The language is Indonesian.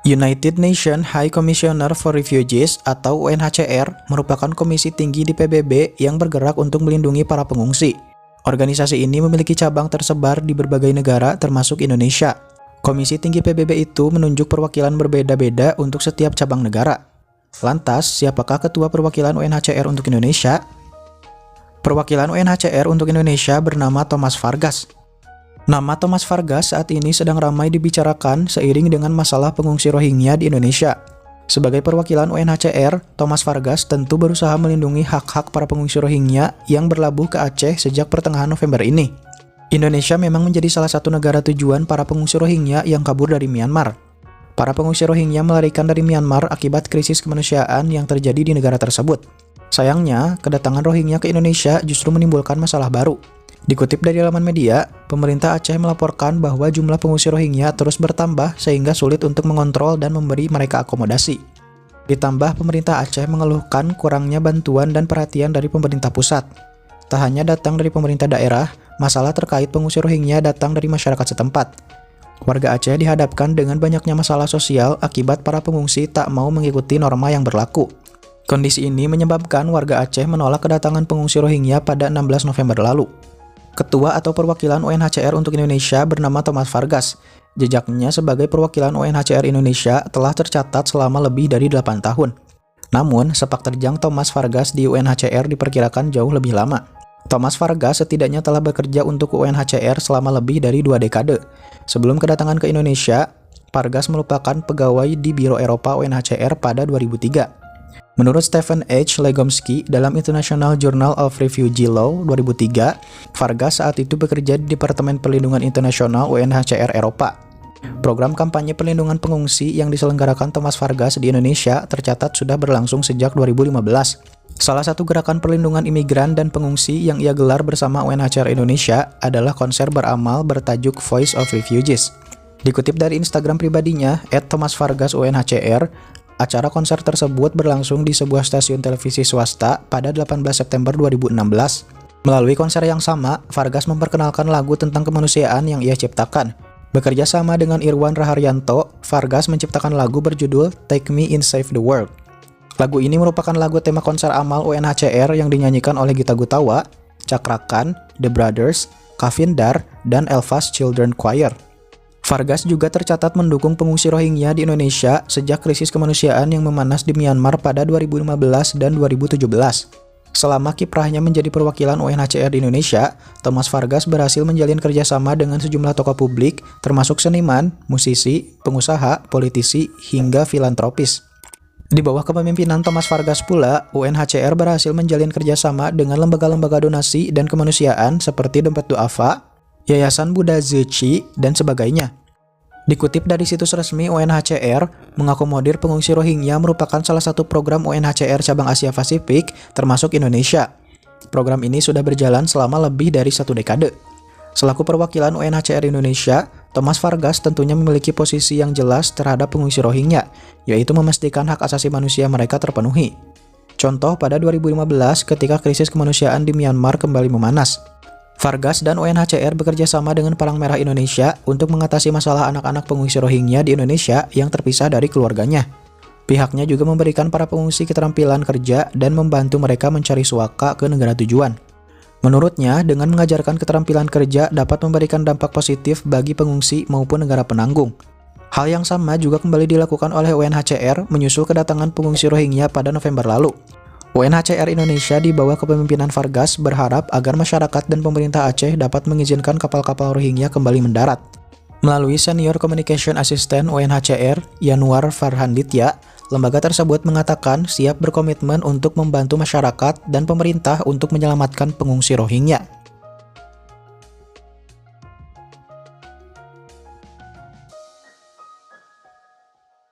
United Nations High Commissioner for Refugees atau UNHCR merupakan komisi tinggi di PBB yang bergerak untuk melindungi para pengungsi. Organisasi ini memiliki cabang tersebar di berbagai negara termasuk Indonesia. Komisi tinggi PBB itu menunjuk perwakilan berbeda-beda untuk setiap cabang negara. Lantas, siapakah ketua perwakilan UNHCR untuk Indonesia? Perwakilan UNHCR untuk Indonesia bernama Thomas Vargas. Nama Thomas Vargas saat ini sedang ramai dibicarakan seiring dengan masalah pengungsi Rohingya di Indonesia. Sebagai perwakilan UNHCR, Thomas Vargas tentu berusaha melindungi hak-hak para pengungsi Rohingya yang berlabuh ke Aceh sejak pertengahan November ini. Indonesia memang menjadi salah satu negara tujuan para pengungsi Rohingya yang kabur dari Myanmar. Para pengungsi Rohingya melarikan dari Myanmar akibat krisis kemanusiaan yang terjadi di negara tersebut. Sayangnya, kedatangan Rohingya ke Indonesia justru menimbulkan masalah baru. Dikutip dari laman media, pemerintah Aceh melaporkan bahwa jumlah pengungsi Rohingya terus bertambah sehingga sulit untuk mengontrol dan memberi mereka akomodasi. Ditambah pemerintah Aceh mengeluhkan kurangnya bantuan dan perhatian dari pemerintah pusat. Tak hanya datang dari pemerintah daerah, masalah terkait pengungsi Rohingya datang dari masyarakat setempat. Warga Aceh dihadapkan dengan banyaknya masalah sosial akibat para pengungsi tak mau mengikuti norma yang berlaku. Kondisi ini menyebabkan warga Aceh menolak kedatangan pengungsi Rohingya pada 16 November lalu. Ketua atau perwakilan UNHCR untuk Indonesia bernama Thomas Vargas. Jejaknya sebagai perwakilan UNHCR Indonesia telah tercatat selama lebih dari 8 tahun. Namun, sepak terjang Thomas Vargas di UNHCR diperkirakan jauh lebih lama. Thomas Vargas setidaknya telah bekerja untuk UNHCR selama lebih dari 2 dekade. Sebelum kedatangan ke Indonesia, Vargas merupakan pegawai di Biro Eropa UNHCR pada 2003. Menurut Stephen H. Legomsky dalam International Journal of Refugee Law 2003, Vargas saat itu bekerja di Departemen Perlindungan Internasional UNHCR Eropa. Program kampanye perlindungan pengungsi yang diselenggarakan Thomas Vargas di Indonesia tercatat sudah berlangsung sejak 2015. Salah satu gerakan perlindungan imigran dan pengungsi yang ia gelar bersama UNHCR Indonesia adalah konser beramal bertajuk Voice of Refugees. Dikutip dari Instagram pribadinya, @thomasvargasUNHCR, acara konser tersebut berlangsung di sebuah stasiun televisi swasta pada 18 September 2016. Melalui konser yang sama, Vargas memperkenalkan lagu tentang kemanusiaan yang ia ciptakan. Bekerja sama dengan Irwan Raharyanto, Vargas menciptakan lagu berjudul Take Me in Save the World. Lagu ini merupakan lagu tema konser amal UNHCR yang dinyanyikan oleh Gita Gutawa, Cakrakan, The Brothers, Kavindar, dan Elvas Children Choir. Vargas juga tercatat mendukung pengungsi Rohingya di Indonesia sejak krisis kemanusiaan yang memanas di Myanmar pada 2015 dan 2017. Selama kiprahnya menjadi perwakilan UNHCR di Indonesia, Thomas Vargas berhasil menjalin kerjasama dengan sejumlah tokoh publik, termasuk seniman, musisi, pengusaha, politisi, hingga filantropis. Di bawah kepemimpinan Thomas Vargas pula, UNHCR berhasil menjalin kerjasama dengan lembaga-lembaga donasi dan kemanusiaan seperti Dompet Duafa, Yayasan Buddha Zuci, dan sebagainya. Dikutip dari situs resmi UNHCR, mengakomodir pengungsi Rohingya merupakan salah satu program UNHCR cabang Asia Pasifik, termasuk Indonesia. Program ini sudah berjalan selama lebih dari 1 dekade. Selaku perwakilan UNHCR Indonesia, Thomas Vargas tentunya memiliki posisi yang jelas terhadap pengungsi Rohingya, yaitu memastikan hak asasi manusia mereka terpenuhi. Contoh pada 2015 ketika krisis kemanusiaan di Myanmar kembali memanas. Vargas dan UNHCR bekerja sama dengan Palang Merah Indonesia untuk mengatasi masalah anak-anak pengungsi Rohingya di Indonesia yang terpisah dari keluarganya. Pihaknya juga memberikan para pengungsi keterampilan kerja dan membantu mereka mencari suaka ke negara tujuan. Menurutnya, dengan mengajarkan keterampilan kerja dapat memberikan dampak positif bagi pengungsi maupun negara penanggung. Hal yang sama juga kembali dilakukan oleh UNHCR menyusul kedatangan pengungsi Rohingya pada November lalu. UNHCR Indonesia di bawah kepemimpinan Vargas berharap agar masyarakat dan pemerintah Aceh dapat mengizinkan kapal-kapal Rohingya kembali mendarat. Melalui Senior Communication Assistant UNHCR, Yanuar Farhanditya, lembaga tersebut mengatakan siap berkomitmen untuk membantu masyarakat dan pemerintah untuk menyelamatkan pengungsi Rohingya.